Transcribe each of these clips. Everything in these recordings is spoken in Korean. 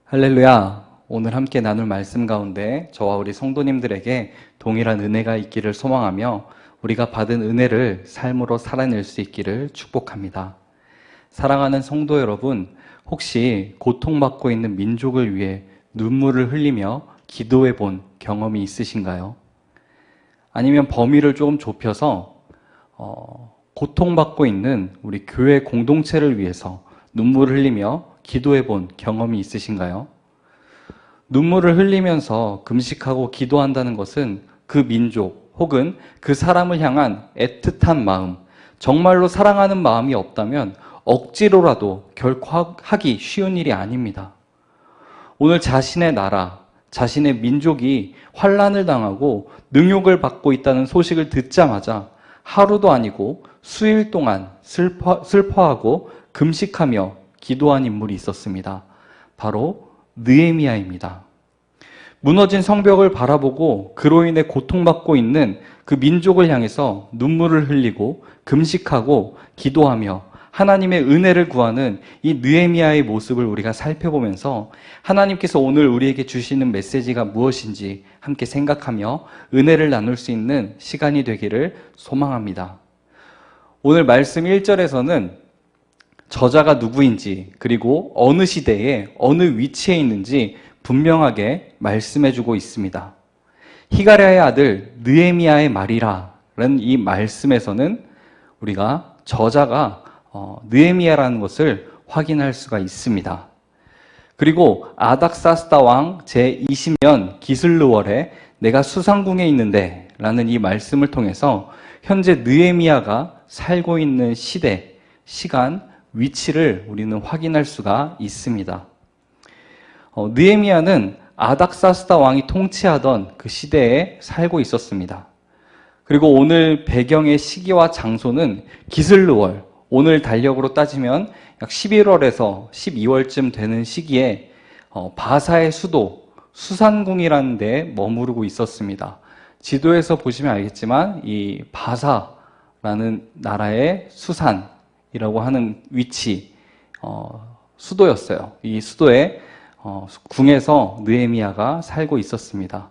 할렐루야. 오늘 함께 나눌 말씀 가운데 저와 우리 성도님들에게 동일한 은혜가 있기를 소망하며 우리가 받은 은혜를 삶으로 살아낼 수 있기를 축복합니다. 사랑하는 성도 여러분, 혹시 고통받고 있는 민족을 위해 눈물을 흘리며 기도해 본 경험이 있으신가요? 아니면 범위를 조금 좁혀서 고통받고 있는 우리 교회 공동체를 위해서 눈물을 흘리며 기도해 본 경험이 있으신가요? 눈물을 흘리면서 금식하고 기도한다는 것은 그 민족 혹은 그 사람을 향한 애틋한 마음, 정말로 사랑하는 마음이 없다면 억지로라도 결코 하기 쉬운 일이 아닙니다. 오늘 자신의 나라, 자신의 민족이 환난을 당하고 능욕을 받고 있다는 소식을 듣자마자 하루도 아니고 수일 동안 슬퍼하고 금식하며 기도한 인물이 있었습니다. 바로 느헤미야입니다. 무너진 성벽을 바라보고 그로 인해 고통받고 있는 그 민족을 향해서 눈물을 흘리고 금식하고 기도하며 하나님의 은혜를 구하는 이 느헤미야의 모습을 우리가 살펴보면서 하나님께서 오늘 우리에게 주시는 메시지가 무엇인지 함께 생각하며 은혜를 나눌 수 있는 시간이 되기를 소망합니다. 오늘 말씀 1절에서는 저자가 누구인지 그리고 어느 시대에 어느 위치에 있는지 분명하게 말씀해주고 있습니다. 히가랴의 아들 느헤미야의 말이라는 이 말씀에서는 우리가 저자가 느헤미야라는 것을 확인할 수가 있습니다. 그리고 아닥사스다 왕 제20년 기슬르월에 내가 수상궁에 있는데 라는 이 말씀을 통해서 현재 느헤미야가 살고 있는 시대, 시간, 위치를 우리는 확인할 수가 있습니다. 느헤미야는 아닥사스다 왕이 통치하던 그 시대에 살고 있었습니다. 그리고 오늘 배경의 시기와 장소는 기슬르월, 오늘 달력으로 따지면 약 11월에서 12월쯤 되는 시기에 바사의 수도 수산궁이라는 데에 머무르고 있었습니다. 지도에서 보시면 알겠지만 이 바사라는 나라의 수산이라고 하는 위치, 수도였어요. 이 수도에 궁에서 느헤미야가 살고 있었습니다.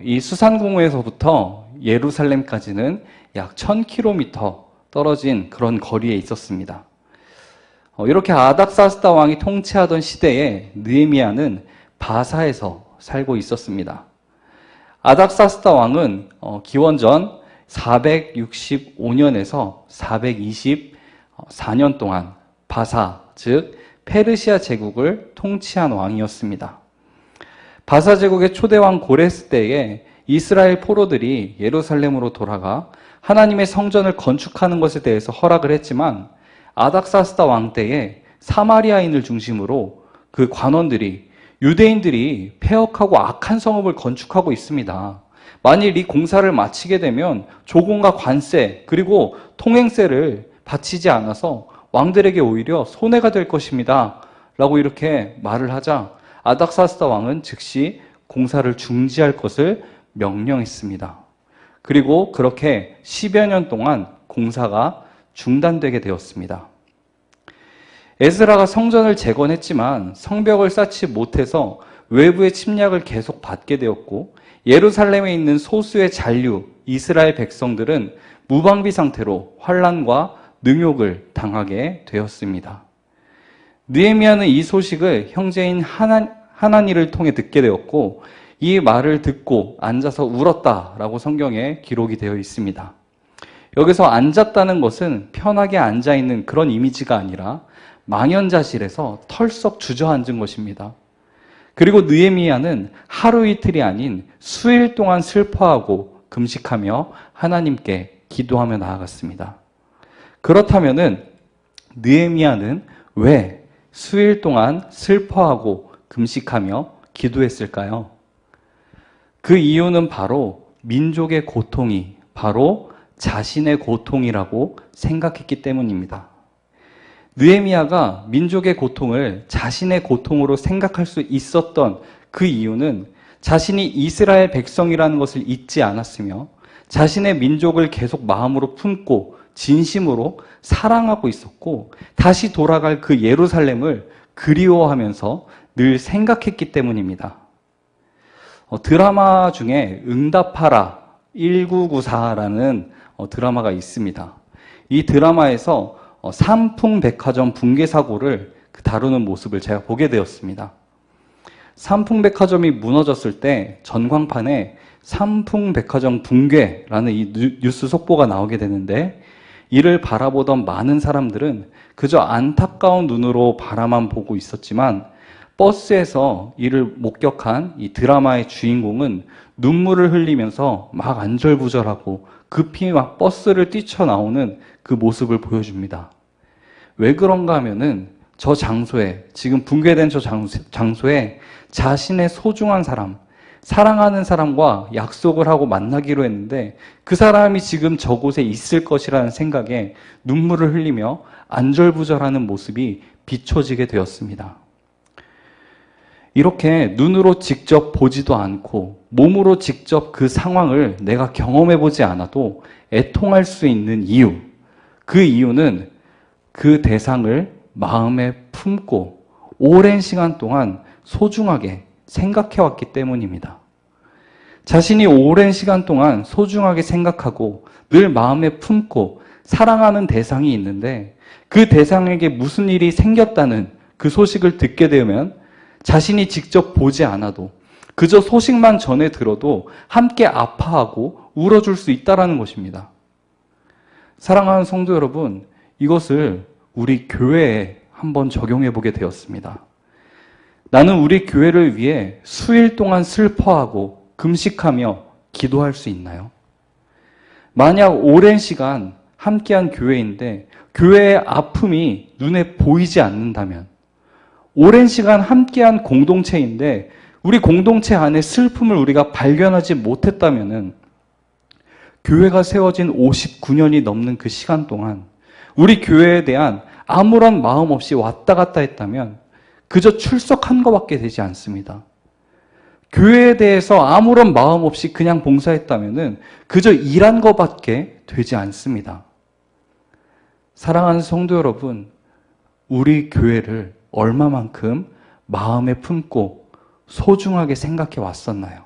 이 수산궁에서부터 예루살렘까지는 약 1000km 떨어진 그런 거리에 있었습니다. 이렇게 아닥사스다 왕이 통치하던 시대에 느헤미야는 바사에서 살고 있었습니다. 아닥사스다 왕은 기원전 465년에서 424년 동안 바사, 즉 페르시아 제국을 통치한 왕이었습니다. 바사 제국의 초대왕 고레스 때에 이스라엘 포로들이 예루살렘으로 돌아가 하나님의 성전을 건축하는 것에 대해서 허락을 했지만 아닥사스다 왕 때에 사마리아인을 중심으로 그 관원들이 유대인들이 폐역하고 악한 성읍을 건축하고 있습니다. 만일 이 공사를 마치게 되면 조공과 관세 그리고 통행세를 바치지 않아서 왕들에게 오히려 손해가 될 것입니다. 라고 이렇게 말을 하자 아닥사스다 왕은 즉시 공사를 중지할 것을 명령했습니다. 그리고 그렇게 10여 년 동안 공사가 중단되게 되었습니다. 에스라가 성전을 재건했지만 성벽을 쌓지 못해서 외부의 침략을 계속 받게 되었고 예루살렘에 있는 소수의 잔류 이스라엘 백성들은 무방비 상태로 환난과 능욕을 당하게 되었습니다. 느헤미야는 이 소식을 형제인 하나니를 통해 듣게 되었고 이 말을 듣고 앉아서 울었다라고 성경에 기록이 되어 있습니다. 여기서 앉았다는 것은 편하게 앉아있는 그런 이미지가 아니라 망연자실해서 털썩 주저앉은 것입니다. 그리고 느헤미야는 하루 이틀이 아닌 수일 동안 슬퍼하고 금식하며 하나님께 기도하며 나아갔습니다. 그렇다면은 느헤미야는 왜 수일 동안 슬퍼하고 금식하며 기도했을까요? 그 이유는 바로 민족의 고통이 바로 자신의 고통이라고 생각했기 때문입니다. 느헤미야가 민족의 고통을 자신의 고통으로 생각할 수 있었던 그 이유는 자신이 이스라엘 백성이라는 것을 잊지 않았으며 자신의 민족을 계속 마음으로 품고 진심으로 사랑하고 있었고 다시 돌아갈 그 예루살렘을 그리워하면서 늘 생각했기 때문입니다. 드라마 중에 응답하라 1994라는 드라마가 있습니다. 이 드라마에서 삼풍백화점 붕괴 사고를 다루는 모습을 제가 보게 되었습니다. 삼풍백화점이 무너졌을 때 전광판에 삼풍백화점 붕괴라는 이 뉴스 속보가 나오게 되는데, 이를 바라보던 많은 사람들은 그저 안타까운 눈으로 바라만 보고 있었지만, 버스에서 이를 목격한 이 드라마의 주인공은 눈물을 흘리면서 막 안절부절하고 급히 막 버스를 뛰쳐나오는 그 모습을 보여줍니다. 왜 그런가 하면은 저 장소에, 지금 붕괴된 저 장소에 자신의 소중한 사람, 사랑하는 사람과 약속을 하고 만나기로 했는데 그 사람이 지금 저곳에 있을 것이라는 생각에 눈물을 흘리며 안절부절하는 모습이 비춰지게 되었습니다. 이렇게 눈으로 직접 보지도 않고 몸으로 직접 그 상황을 내가 경험해보지 않아도 애통할 수 있는 이유, 그 이유는 그 대상을 마음에 품고 오랜 시간 동안 소중하게 생각해왔기 때문입니다. 자신이 오랜 시간 동안 소중하게 생각하고 늘 마음에 품고 사랑하는 대상이 있는데 그 대상에게 무슨 일이 생겼다는 그 소식을 듣게 되면 자신이 직접 보지 않아도 그저 소식만 전해 들어도 함께 아파하고 울어줄 수 있다는 것입니다. 사랑하는 성도 여러분, 이것을 우리 교회에 한번 적용해 보게 되었습니다. 나는 우리 교회를 위해 수일 동안 슬퍼하고 금식하며 기도할 수 있나요? 만약 오랜 시간 함께한 교회인데 교회의 아픔이 눈에 보이지 않는다면, 오랜 시간 함께한 공동체인데 우리 공동체 안에 슬픔을 우리가 발견하지 못했다면은 교회가 세워진 59년이 넘는 그 시간 동안 우리 교회에 대한 아무런 마음 없이 왔다 갔다 했다면 그저 출석한 것밖에 되지 않습니다. 교회에 대해서 아무런 마음 없이 그냥 봉사했다면은 그저 일한 것밖에 되지 않습니다. 사랑하는 성도 여러분, 우리 교회를 얼마만큼 마음에 품고 소중하게 생각해 왔었나요?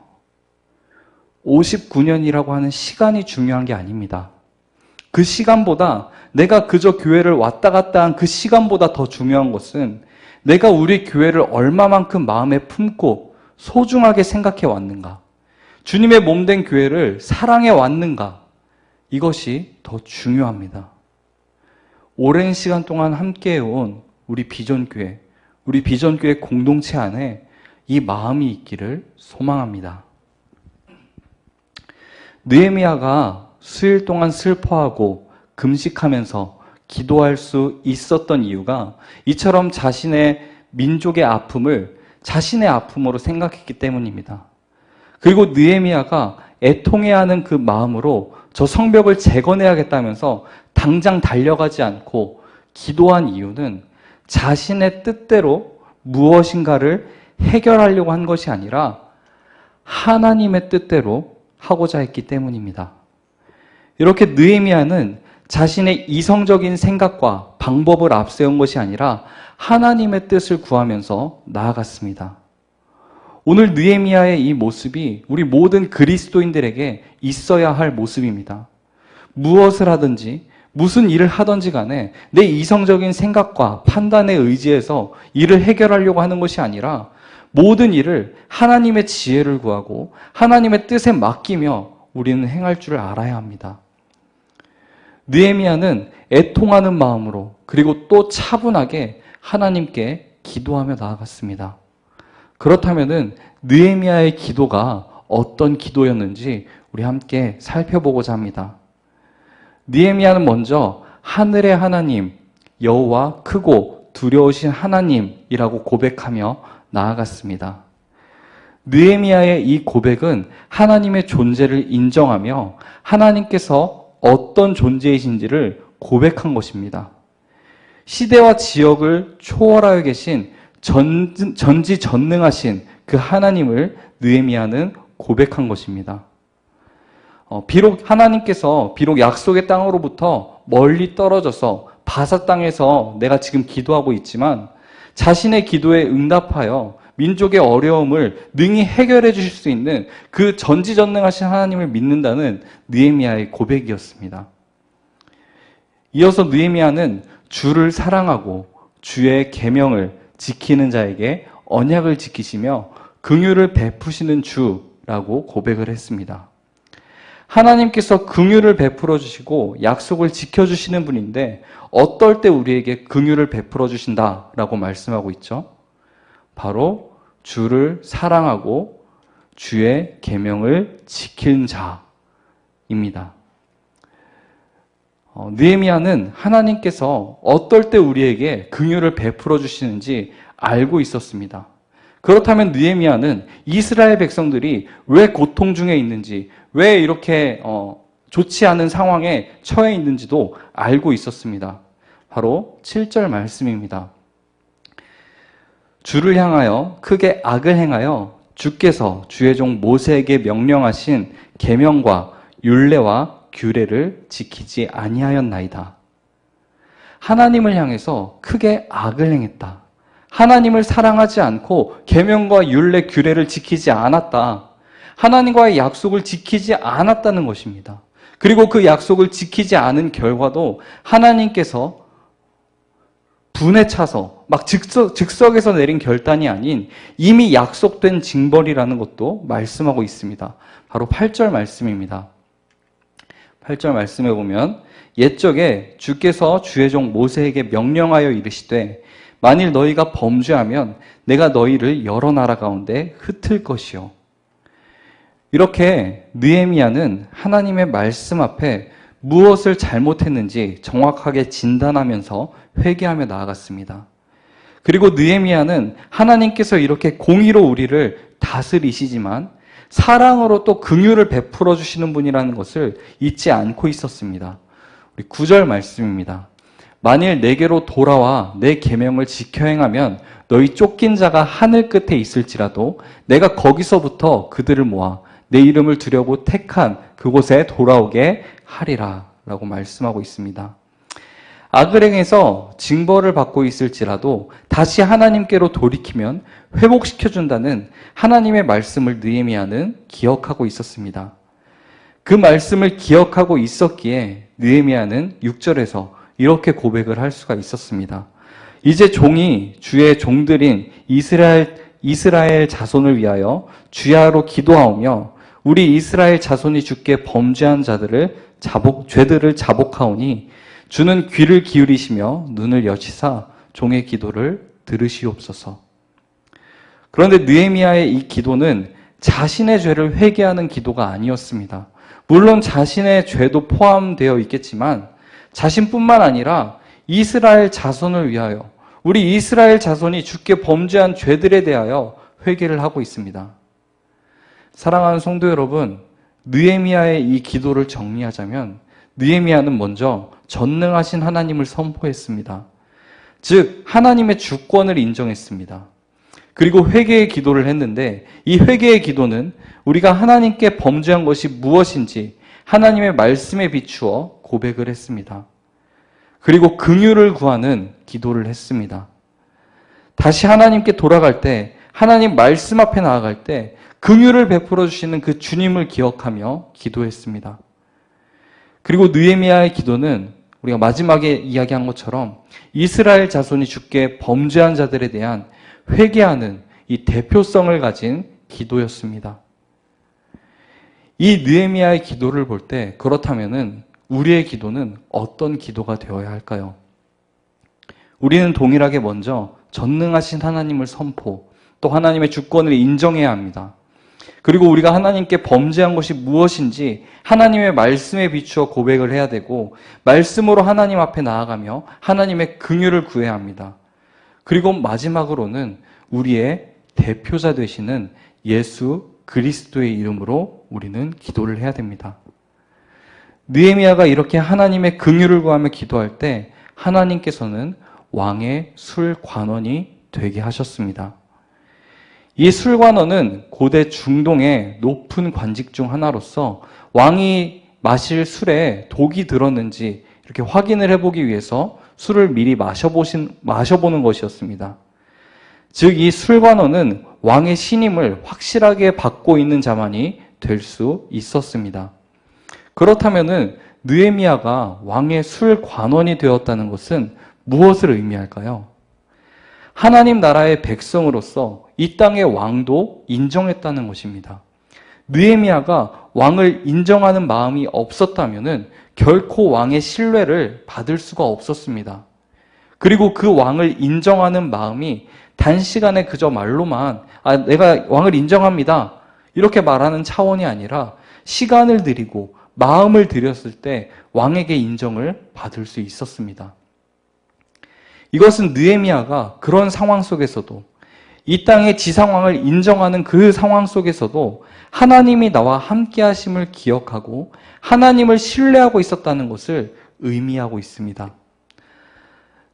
59년이라고 하는 시간이 중요한 게 아닙니다. 그 시간보다, 내가 그저 교회를 왔다 갔다 한 그 시간보다 더 중요한 것은 내가 우리 교회를 얼마만큼 마음에 품고 소중하게 생각해 왔는가, 주님의 몸된 교회를 사랑해 왔는가, 이것이 더 중요합니다. 오랜 시간 동안 함께해온 우리 비전교회 공동체 안에 이 마음이 있기를 소망합니다. 느헤미야가 수일 동안 슬퍼하고 금식하면서 기도할 수 있었던 이유가 이처럼 자신의 민족의 아픔을 자신의 아픔으로 생각했기 때문입니다. 그리고 느헤미야가 애통해야 하는 그 마음으로 저 성벽을 재건해야겠다면서 당장 달려가지 않고 기도한 이유는 자신의 뜻대로 무엇인가를 해결하려고 한 것이 아니라 하나님의 뜻대로 하고자 했기 때문입니다. 이렇게 느헤미야는 자신의 이성적인 생각과 방법을 앞세운 것이 아니라 하나님의 뜻을 구하면서 나아갔습니다. 오늘 느헤미야의 이 모습이 우리 모든 그리스도인들에게 있어야 할 모습입니다. 무엇을 하든지 무슨 일을 하든지 간에 내 이성적인 생각과 판단에 의지해서 일을 해결하려고 하는 것이 아니라 모든 일을 하나님의 지혜를 구하고 하나님의 뜻에 맡기며 우리는 행할 줄 알아야 합니다. 느헤미야는 애통하는 마음으로 그리고 또 차분하게 하나님께 기도하며 나아갔습니다. 그렇다면은 느헤미야의 기도가 어떤 기도였는지 우리 함께 살펴보고자 합니다. 느헤미야는 먼저 하늘의 하나님, 여호와 크고 두려우신 하나님이라고 고백하며 나아갔습니다. 느헤미야의 이 고백은 하나님의 존재를 인정하며 하나님께서 어떤 존재이신지를 고백한 것입니다. 시대와 지역을 초월하여 계신 전지전능하신 그 하나님을 느헤미야는 고백한 것입니다. 비록 약속의 땅으로부터 멀리 떨어져서 바사 땅에서 내가 지금 기도하고 있지만 자신의 기도에 응답하여 민족의 어려움을 능히 해결해 주실 수 있는 그 전지전능하신 하나님을 믿는다는 느헤미야의 고백이었습니다. 이어서 느헤미야는 주를 사랑하고 주의 계명을 지키는 자에게 언약을 지키시며 긍휼을 베푸시는 주라고 고백을 했습니다. 하나님께서 긍휼을 베풀어 주시고 약속을 지켜주시는 분인데 어떨 때 우리에게 긍휼을 베풀어 주신다라고 말씀하고 있죠? 바로 주를 사랑하고 주의 계명을 지키는 자입니다. 느헤미야는 하나님께서 어떨 때 우리에게 긍휼을 베풀어 주시는지 알고 있었습니다. 그렇다면 느헤미야는 이스라엘 백성들이 왜 고통 중에 있는지, 왜 이렇게 좋지 않은 상황에 처해 있는지도 알고 있었습니다. 바로 7절 말씀입니다. 주를 향하여 크게 악을 행하여 주께서 주의 종 모세에게 명령하신 계명과 율례와 규례를 지키지 아니하였나이다. 하나님을 향해서 크게 악을 행했다. 하나님을 사랑하지 않고 계명과 율례 규례를 지키지 않았다. 하나님과의 약속을 지키지 않았다는 것입니다. 그리고 그 약속을 지키지 않은 결과도 하나님께서 분에 차서 막 즉석에서 내린 결단이 아닌 이미 약속된 징벌이라는 것도 말씀하고 있습니다. 바로 8절 말씀입니다. 8절 말씀에 보면 옛적에 주께서 주의 종 모세에게 명령하여 이르시되 만일 너희가 범죄하면 내가 너희를 여러 나라 가운데 흩을 것이요. 이렇게 느헤미야는 하나님의 말씀 앞에 무엇을 잘못했는지 정확하게 진단하면서 회개하며 나아갔습니다. 그리고 느헤미야는 하나님께서 이렇게 공의로 우리를 다스리시지만 사랑으로 또 긍휼을 베풀어 주시는 분이라는 것을 잊지 않고 있었습니다. 우리 9절 말씀입니다. 만일 내게로 돌아와 내 계명을 지켜 행하면 너희 쫓긴 자가 하늘 끝에 있을지라도 내가 거기서부터 그들을 모아 내 이름을 두려고 택한 그곳에 돌아오게 하리라 라고 말씀하고 있습니다. 악을 행해서 징벌을 받고 있을지라도 다시 하나님께로 돌이키면 회복시켜준다는 하나님의 말씀을 느헤미야는 기억하고 있었습니다. 그 말씀을 기억하고 있었기에 느헤미야는 6절에서 이렇게 고백을 할 수가 있었습니다. 이제 종이 주의 종들인 이스라엘 자손을 위하여 주야로 기도하오며 우리 이스라엘 자손이 주께 범죄한 죄들을 자복하오니 주는 귀를 기울이시며 눈을 여시사 종의 기도를 들으시옵소서. 그런데 느헤미야의 이 기도는 자신의 죄를 회개하는 기도가 아니었습니다. 물론 자신의 죄도 포함되어 있겠지만 자신뿐만 아니라 이스라엘 자손을 위하여 우리 이스라엘 자손이 주께 범죄한 죄들에 대하여 회개를 하고 있습니다. 사랑하는 성도 여러분, 느헤미야의 이 기도를 정리하자면 느헤미야는 먼저 전능하신 하나님을 선포했습니다. 즉 하나님의 주권을 인정했습니다. 그리고 회개의 기도를 했는데 이 회개의 기도는 우리가 하나님께 범죄한 것이 무엇인지 하나님의 말씀에 비추어 고백을 했습니다. 그리고 긍휼을 구하는 기도를 했습니다. 다시 하나님께 돌아갈 때, 하나님 말씀 앞에 나아갈 때 긍휼을 베풀어 주시는 그 주님을 기억하며 기도했습니다. 그리고 느헤미야의 기도는 우리가 마지막에 이야기한 것처럼 이스라엘 자손이 주께 범죄한 자들에 대한 회개하는 이 대표성을 가진 기도였습니다. 이 느헤미야의 기도를 볼 때 그렇다면은 우리의 기도는 어떤 기도가 되어야 할까요? 우리는 동일하게 먼저 전능하신 하나님을 선포, 또 하나님의 주권을 인정해야 합니다. 그리고 우리가 하나님께 범죄한 것이 무엇인지 하나님의 말씀에 비추어 고백을 해야 되고 말씀으로 하나님 앞에 나아가며 하나님의 긍휼을 구해야 합니다. 그리고 마지막으로는 우리의 대표자 되시는 예수 그리스도의 이름으로 우리는 기도를 해야 됩니다. 느헤미야가 이렇게 하나님의 긍휼을 구하며 기도할 때 하나님께서는 왕의 술관원이 되게 하셨습니다. 이 술관원은 고대 중동의 높은 관직 중 하나로서 왕이 마실 술에 독이 들었는지 이렇게 확인을 해보기 위해서 술을 미리 마셔보는 것이었습니다. 즉, 이 술관원은 왕의 신임을 확실하게 받고 있는 자만이 될 수 있었습니다. 그렇다면은 느헤미야가 왕의 술관원이 되었다는 것은 무엇을 의미할까요? 하나님 나라의 백성으로서 이 땅의 왕도 인정했다는 것입니다. 느헤미야가 왕을 인정하는 마음이 없었다면은 결코 왕의 신뢰를 받을 수가 없었습니다. 그리고 그 왕을 인정하는 마음이 단시간에 그저 말로만 내가 왕을 인정합니다. 이렇게 말하는 차원이 아니라 시간을 들이고 마음을 들였을 때 왕에게 인정을 받을 수 있었습니다. 이것은 느헤미야가 그런 상황 속에서도 이 땅의 지상왕을 인정하는 그 상황 속에서도 하나님이 나와 함께 하심을 기억하고 하나님을 신뢰하고 있었다는 것을 의미하고 있습니다.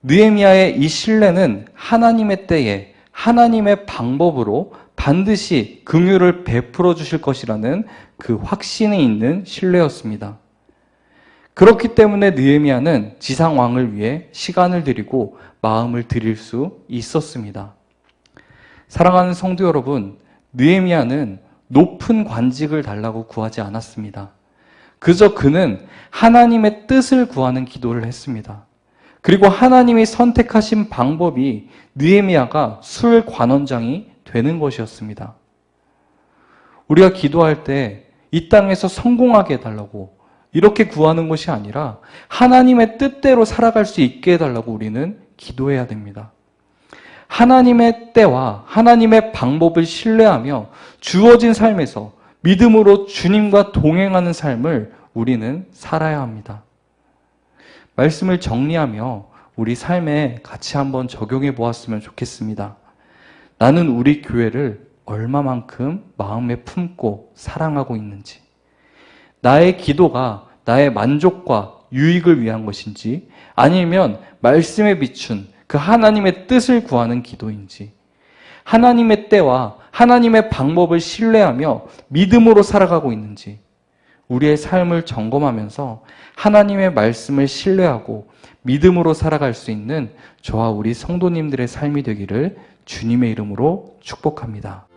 느헤미야의 이 신뢰는 하나님의 때에 하나님의 방법으로 반드시 긍휼을 베풀어 주실 것이라는 그 확신이 있는 신뢰였습니다. 그렇기 때문에 느헤미야는 지상왕을 위해 시간을 들이고 마음을 들일 수 있었습니다. 사랑하는 성도 여러분, 느헤미야는 높은 관직을 달라고 구하지 않았습니다. 그저 그는 하나님의 뜻을 구하는 기도를 했습니다. 그리고 하나님이 선택하신 방법이 느헤미야가 술관원장이 되는 것이었습니다. 우리가 기도할 때 이 땅에서 성공하게 해달라고 이렇게 구하는 것이 아니라 하나님의 뜻대로 살아갈 수 있게 해달라고 우리는 기도해야 됩니다. 하나님의 때와 하나님의 방법을 신뢰하며 주어진 삶에서 믿음으로 주님과 동행하는 삶을 우리는 살아야 합니다. 말씀을 정리하며 우리 삶에 같이 한번 적용해 보았으면 좋겠습니다. 나는 우리 교회를 얼마만큼 마음에 품고 사랑하고 있는지, 나의 기도가 나의 만족과 유익을 위한 것인지 아니면 말씀에 비춘 그 하나님의 뜻을 구하는 기도인지, 하나님의 때와 하나님의 방법을 신뢰하며 믿음으로 살아가고 있는지 우리의 삶을 점검하면서 하나님의 말씀을 신뢰하고 믿음으로 살아갈 수 있는 저와 우리 성도님들의 삶이 되기를 주님의 이름으로 축복합니다.